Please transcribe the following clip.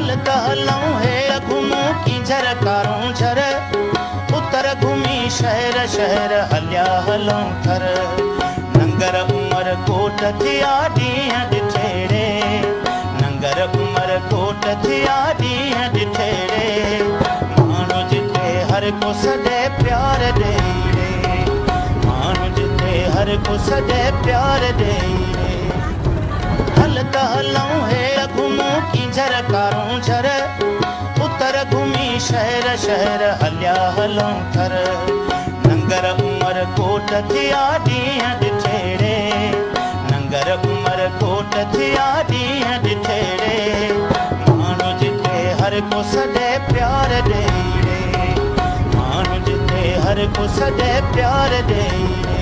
हल त हलऊं हे घुमूं की झरकारूं झर उतर घुमी शहर शहर हलिया हलऊं थर नंगर उमर कोट थिया ॾींहं ॾिठेड़े नंगर उमर कोट थिया ॾींहं ॾिठेड़े माण्हू जिते हर को सॾे प्यार ॾेई रे माण्हू जिते हर को सॾे प्यार ॾेई रे हल त हलऊं हे घुमूं की झरकारूं झर उतर घुमी शहर शहर हलिया हलऊं थर नंगर उमर कोट थिया ॾींहं ॾिठेड़े नंगर उमर कोट थिया ॾींहं ॾिठेड़े माण्हू जिते हर को सॾे प्यार ॾेई रे माण्हू जिते हर को सॾे प्यार ॾेई रे